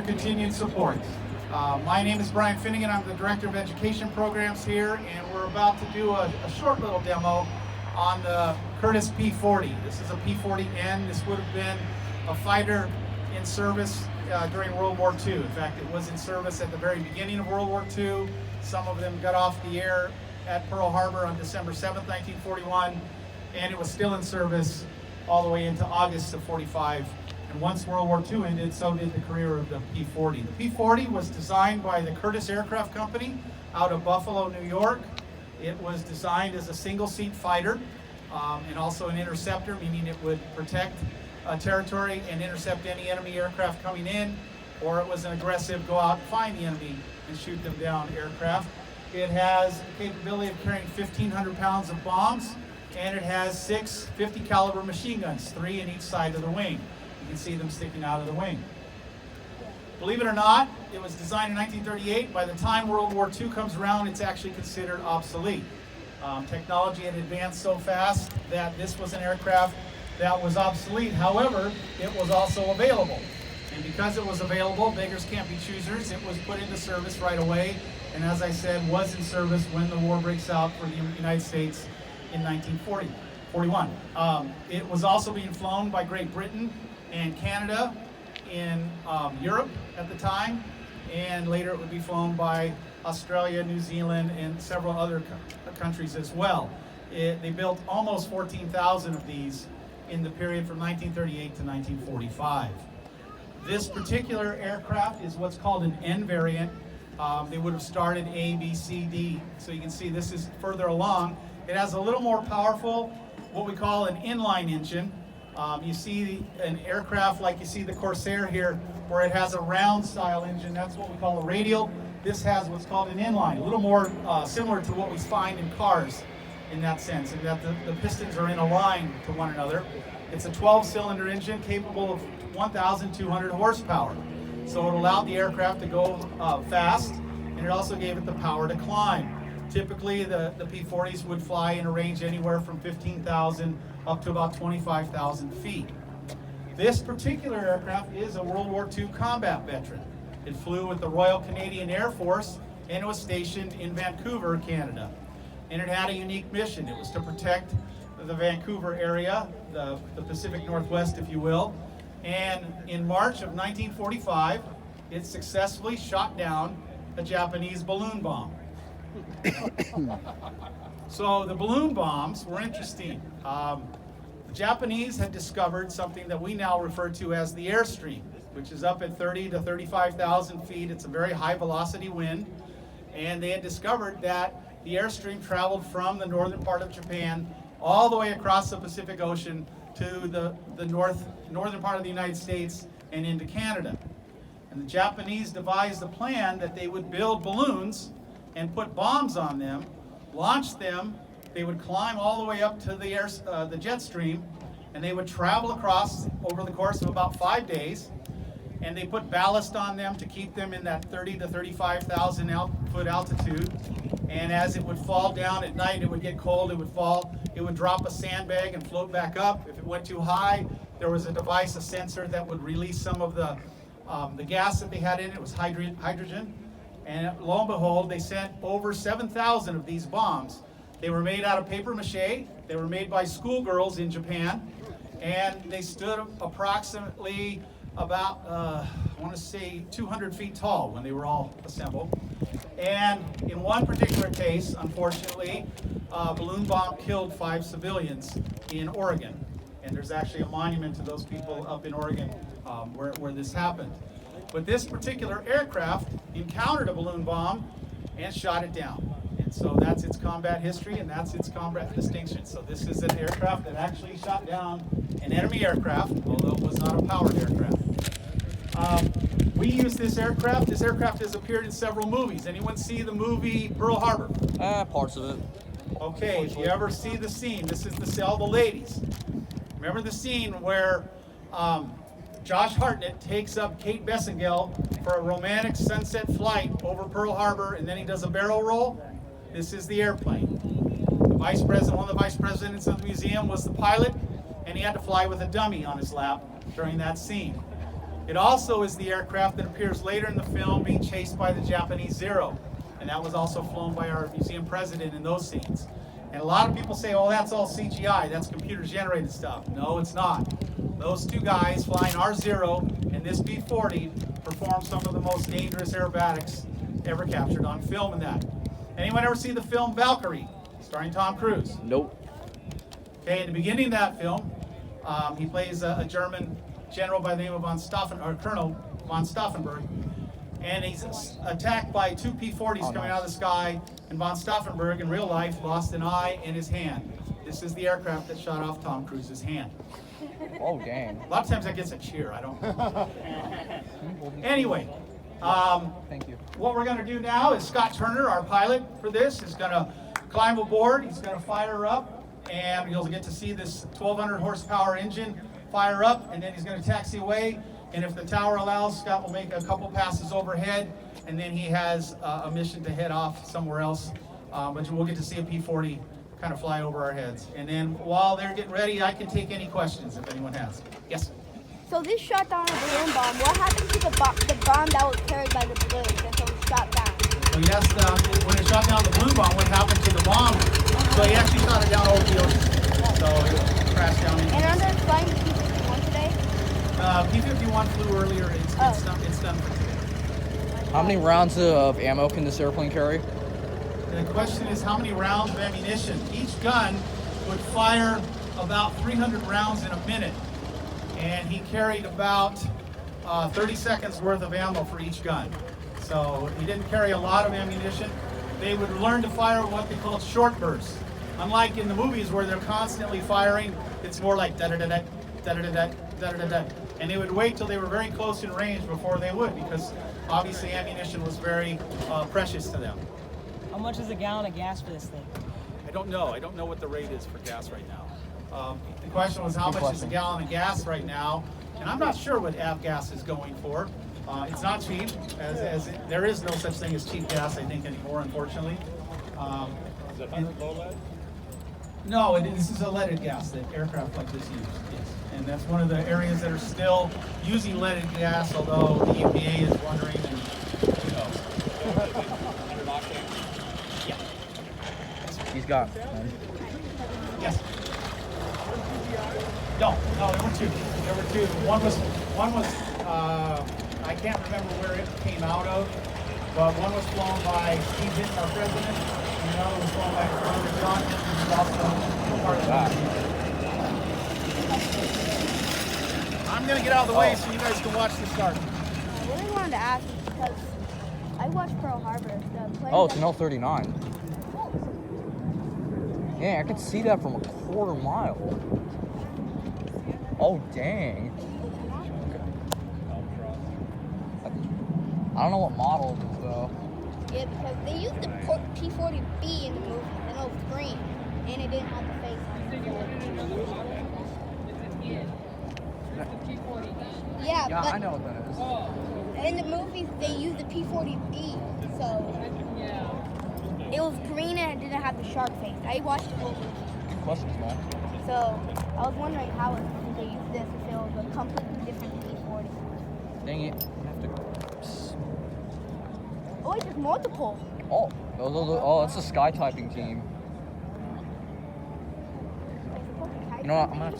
Continued support. My name is Brian Finnegan. I'm the Director of Education Programs here, and we're about to do a short little demo on the Curtiss P-40. This is a P-40N. This would have been a fighter in service during World War II. In fact, it was in service at the very beginning of World War II. Some of them got off the air at Pearl Harbor on December 7th, 1941, and it was still in service all the way into August of 45. And once World War II ended, so did the career of the P-40. The P-40 was designed by the Curtiss Aircraft Company out of Buffalo, New York. It was designed as a single-seat fighter and also an interceptor, meaning it would protect territory and intercept any enemy aircraft coming in, or it was an aggressive go out and find the enemy and shoot them down aircraft. It has the capability of carrying 1,500 pounds of bombs, and it has 6 50 caliber machine guns, 3 in each side of the wing. You can see them sticking out of the wing. Believe it or not, it was designed in 1938. By the time World War II comes around, it's actually considered obsolete. Technology had advanced so fast that this was an aircraft that was obsolete. However, it was also available. And because it was available, beggars can't be choosers. It was put into service right away. And as I said, was in service when the war breaks out for the United States in 1941. It was also being flown by Great Britain and Canada in Europe at the time, and later it would be flown by Australia, New Zealand, and several other countries as well. They built almost 14,000 of these in the period from 1938 to 1945. This particular aircraft is what's called an N variant. They would have started A, B, C, D. So you can see this is further along. It has a little more powerful, what we call an inline engine. You see an aircraft like you see the Corsair here, where it has a round style engine. That's what we call a radial. This has what's called an inline, a little more similar to what we find in cars in that sense, in that the pistons are in a line to one another. It's a 12-cylinder engine capable of 1,200 horsepower. So it allowed the aircraft to go fast, and it also gave it the power to climb. Typically, the P-40s would fly in a range anywhere from 15,000 up to about 25,000 feet. This particular aircraft is a World War II combat veteran. It flew with the Royal Canadian Air Force, and it was stationed in Vancouver, Canada. And it had a unique mission. It was to protect the Vancouver area, the Pacific Northwest, if you will. And in March of 1945, it successfully shot down a Japanese balloon bomb. So the balloon bombs were interesting. The Japanese had discovered something that we now refer to as the airstream, which is up at 30 to 35,000 feet. It's a very high velocity wind. And they had discovered that the airstream traveled from the northern part of Japan all the way across the Pacific Ocean to the northern part of the United States and into Canada. And the Japanese devised a plan that they would build balloons and put bombs on them, launch them. They would climb all the way up to the jet stream, and they would travel across over the course of about 5 days. And they put ballast on them to keep them in that 30 to 35,000 foot altitude. And as it would fall down at night, it would get cold, it would fall, it would drop a sandbag and float back up. If it went too high, there was a device, a sensor that would release some of the gas that they had in it. It was hydrogen. And lo and behold, they sent over 7,000 of these bombs. They were made out of paper mache. They were made by schoolgirls in Japan. And they stood approximately about, I want to say 200 feet tall when they were all assembled. And in one particular case, unfortunately, a balloon bomb killed 5 civilians in Oregon. And there's actually a monument to those people up in Oregon where this happened. But this particular aircraft encountered a balloon bomb and shot it down. And so that's its combat history, and that's its combat distinction. So this is an aircraft that actually shot down an enemy aircraft, although it was not a powered aircraft. We use this aircraft. This aircraft has appeared in several movies. Anyone see the movie Pearl Harbor? Parts of it. Okay, if you ever see the scene, this is all the ladies. Remember the scene where Josh Hartnett takes up Kate Bessengale for a romantic sunset flight over Pearl Harbor, and then he does a barrel roll? This is the airplane. The vice president, one of the vice presidents of the museum was the pilot, and he had to fly with a dummy on his lap during that scene. It also is the aircraft that appears later in the film being chased by the Japanese Zero. And that was also flown by our museum president in those scenes. And a lot of people say, oh, that's all CGI, that's computer-generated stuff. No, it's not. Those two guys flying our Zero and this P-40 performed some of the most dangerous aerobatics ever captured on film in that. Anyone ever see the film Valkyrie, starring Tom Cruise? Nope. Okay, in the beginning of that film, he plays a German general by the name of Colonel von Stauffenberg, and he's attacked by two P-40s coming out of the sky, and von Stauffenberg in real life lost an eye and his hand. This is the aircraft that shot off Tom Cruise's hand. Oh, dang. A lot of times that gets a cheer, I don't know. Anyway, Thank you. what we're going to do now is Scott Turner, our pilot for this, is going to climb aboard. He's going to fire up, and you'll get to see this 1,200 horsepower engine fire up, and then he's going to taxi away. And if the tower allows, Scott will make a couple passes overhead, and then he has a mission to head off somewhere else. But we'll get to see a P-40 kind of fly over our heads. And then while they're getting ready, I can take any questions if anyone has. Yes? So this shot down a balloon bomb. What happened to the bomb that was carried by the balloon that was shot down? So yes, when it shot down the balloon bomb, what happened to the bomb? So he actually shot it down over the ocean. So it crashed down in. And are they flying the P-51 today? P-51 flew earlier. It's done for today. How many rounds of ammo can this airplane carry? The question is how many rounds of ammunition? Each gun would fire about 300 rounds in a minute. And he carried about 30 seconds worth of ammo for each gun. So he didn't carry a lot of ammunition. They would learn to fire what they call short bursts. Unlike in the movies where they're constantly firing, it's more like da-da-da-da, da-da-da-da, da-da-da-da. And they would wait till they were very close in range before they would, because obviously ammunition was very precious to them. How much is a gallon of gas for this thing? I don't know. I don't know what the rate is for gas right now. The question was how much is a gallon of gas right now, and I'm not sure what avgas is going for. It's not cheap, there is no such thing as cheap gas, I think, anymore, unfortunately. Is it 100 low lead? No, this is a leaded gas that aircraft like this use, yes. And that's one of the areas that are still using leaded gas, although the EPA is wondering, and who knows. 100 octane? Yeah. He's got. Yes. No, there were two. There were two. One was I can't remember where it came out of, but one was flown by Steve Hinton, our president, and the other was flown by Robert John Hinton, who's also part of that. I'm gonna get out of the way so you guys can watch the start. I really wanted to ask because I watched Pearl Harbor. The plane Oh, it's an L-39. Yeah, I could see that from a quarter mile. Oh, dang. I don't know what model it is, though. Yeah, because they used the P-40B in the movie, and it was green, and it didn't have the face on it. Yeah, Yeah, but I know what that is. in the movies they used the P-40B, so it was green and it didn't have the shark face. I watched the movie, Good questions, man. so I was wondering how they used this if it was a completely different P-40. Dang it. I have to... Oh, wait, there's multiple. Oh, it's a sky typing team. You know what? I'm gonna have to